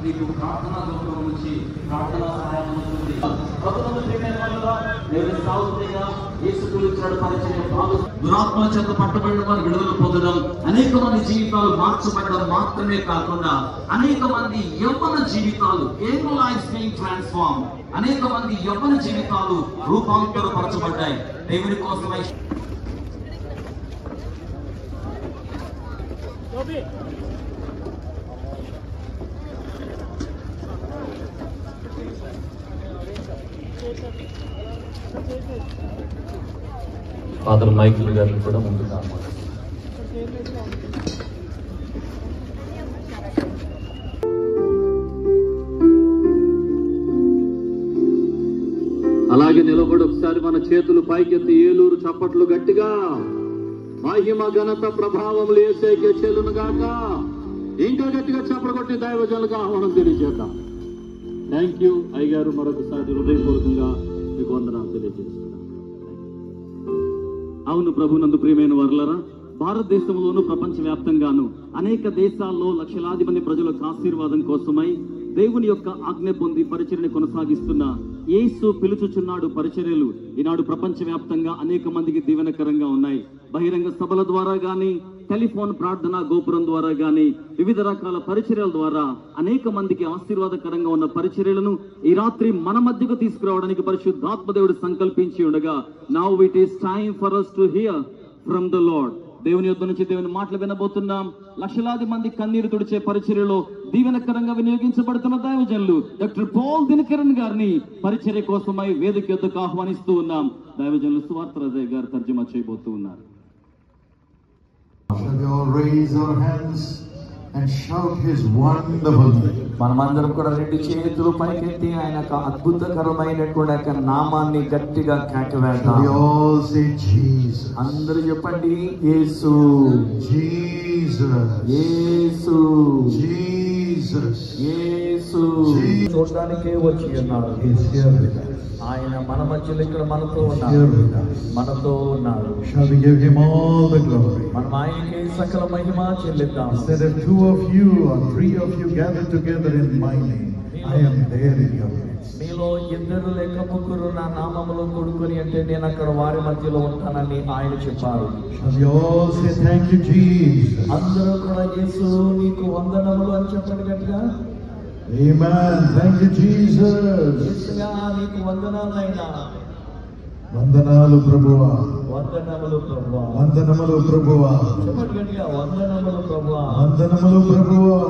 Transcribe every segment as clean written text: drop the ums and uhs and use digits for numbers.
నీకు ప్రార్థనా గోపురం నుంచి ప్రార్థనా సహాయం ఉంటుంది. దురాత్మ చేత పట్టబడిన వారు విడుదల పొందడం, అనేక మంది జీవితాలు మార్చబడడం మాత్రమే కాకుండా అనేక మంది యవ్వన జీవితాలు ట్రాన్స్ఫార్మ్, అనేక మంది యవ్వన జీవితాలు రూపాంతరపరచబడ్డాయి దేవుని కోసమై. ఫాదర్ మైకిల్ గారిని కూడా ముందుగా అలాగే నిలబడి ఒకసారి మన చేతులు పైకెత్తి ఏలూరు చప్పట్లు గట్టిగా మహిమ ఘనత ప్రభావములు యేసుకే చెల్లును గాక. ఇంకా గట్టిగా చప్పట్లు కొట్టి దైవజనులకు ఆహ్వానం తెలియజేద్దాం. థ్యాంక్ యూ అయ్యగారు, మరొకసారి హృదయపూర్వకంగా మీకు వందనాలు తెలియజేస్తున్నాను. అవును ప్రభునందు ప్రియమైన వారులారా, భారతదేశంలోను ప్రపంచవ్యాప్తంగాను అనేక దేశాల్లో లక్షలాది మంది ప్రజలకు ఆశీర్వాదం కోసమై దేవుని యొక్క ఆజ్ఞ పొంది పరిచర్యను కొనసాగిస్తున్న యేసు పిలుచుచున్నాడు పరిచర్యలు ఈనాడు ప్రపంచవ్యాప్తంగా అనేక మందికి దీవెనకరంగా ఉన్నాయి. బహిరంగ సభల ద్వారా గాని, టెలిఫోన్ ప్రార్థన గోపురం ద్వారా గాని, వివిధ రకాల పరిచర్యల ద్వారా అనేక మందికి ఆశీర్వాదకరంగా ఉన్న పరిచర్యలను ఈ రాత్రి మన మధ్యకు తీసుకురావడానికి పరిశుద్ధాత్మదేవుడు సంకల్పించి ఉండగా, now it is time for us to hear from the Lord. దేవుని యొద్ద నుంచి దేవుని మాటలు వినబోతున్నాం. లక్షలాది మంది కన్నీరు తుడిచే పరిచర్యలో దీవెనకరంగా వినియోగించబడుతున్న దైవజనులు డాక్టర్ పాల్ దినకరన్ గారిని పరిచర్య కోసమై వేదిక యొద్దకు ఆహ్వానిస్తూ ఉన్నాం. దైవజనులు సువార్త రాజయ్య గారు తర్జుమా చేయబోతూ ఉన్నారు. మనమందరం కూడా రెండు చేతులు పైకెత్తి ఆయన అద్భుతకరమైనటువంటి నామాన్ని గట్టిగా కేకవేద్దాం. అందరూ చెప్పండి, యేసు యేసు యేసు. చూడడానికే వచ్చి ఉన్నారు ఆయన మన మధ్యలో, ఇక్కడ మనతో ఉన్నారు, మనతో ఉన్నారు. మనం ఆయనకే సకల మహిమ చెల్లిద్దాం. Two of you or three of you gathered together in my name, I am there in your midst. మీలో ఇద్దరు లేక ముగ్గురు నా నామములో కూడుకొని అంటే నేను అక్కడ వారి మధ్యలో ఉంటానని ఆయన చెప్పారు. Shall we all say thank you Jesus? అందరూ కూడా యేసు నీకు వందనములు అని చెప్పండి గట్టిగా. Amen. Thank you Jesus. యేసుగా నీకు వందనాలైనా. వందనాలు ప్రభువా, వందనములు ప్రభువా, వందనములు ప్రభువా, చెప్పండి గట్టిగా, వందనములు ప్రభువా, వందనములు ప్రభువా.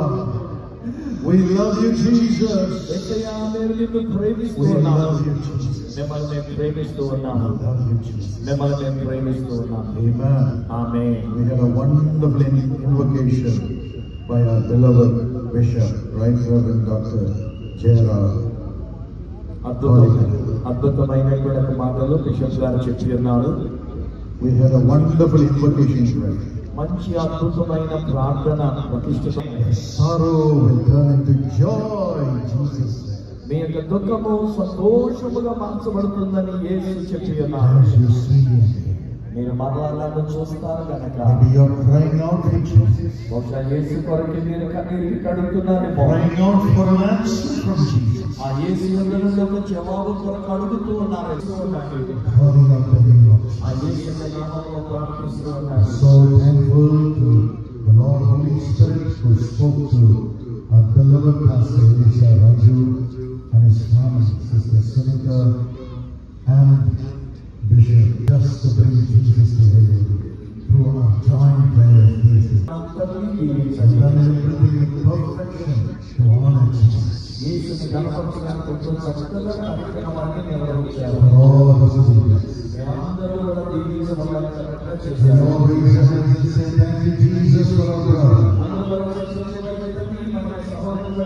We love you Jesus. యేసయ్యా మేము నిన్ను ప్రేమిస్తూ We ఉన్నాము. love you Jesus. మిమ్మల్ని మేము ప్రేమిస్తూ ఉన్నాము. We love you Jesus. మిమ్మల్ని మేము ప్రేమిస్తూ ఉన్నాము. Amen. Amen. We had a wonderful invocation by our beloved Bishop, Right Reverend Dr. Jera. అద్భుతమైనటువంటి మాటలు బిషప్ గారు చెప్పి ఉన్నారు. We had a wonderful invocation prayer. మంచి అద్భుతమైన ప్రార్థన ప్రతిష్ఠిత. Sorrow will turn into joy, Jesus. మీ యొక్క దుఃఖము సంతోషముగా మార్చబడుతుందని యేసు చెప్పి ఉన్నారు. As you see him, మీరు మరణాలను చూస్తారు కనుక maybe you're crying out for Jesus, బహుశా యేసు కొరకు మీరు కన్నీరు కడుగుతున్నారు. crying out for an answer from Jesus, ఆ యేసు యొద్ద నుండి ఒక జవాబు కొరకు అడుగుతూ ఉన్నారు. calling out the name of ఆ Jesus. యేసు యొక్క నామములో ప్రార్థిస్తూ ఉన్నారు. So thankful to the Lord Holy Spirit who spoke to our beloved Pastor Elisha Raju and his family, Sister Sunika and Bishop, just to bring Jesus to heaven through our joint prayers. Has done everything in perfection to honor Jesus. యేసుని గణపరచడానికి చక్కగా కార్యక్రమాన్ని నిర్వహించారు. For all of us to be blessed. అందరూ కూడా దీవించబడాలని We చేశారు. all raise our hands and say thank you Jesus for our brother. అందరూ కూడా మన సహోదరుల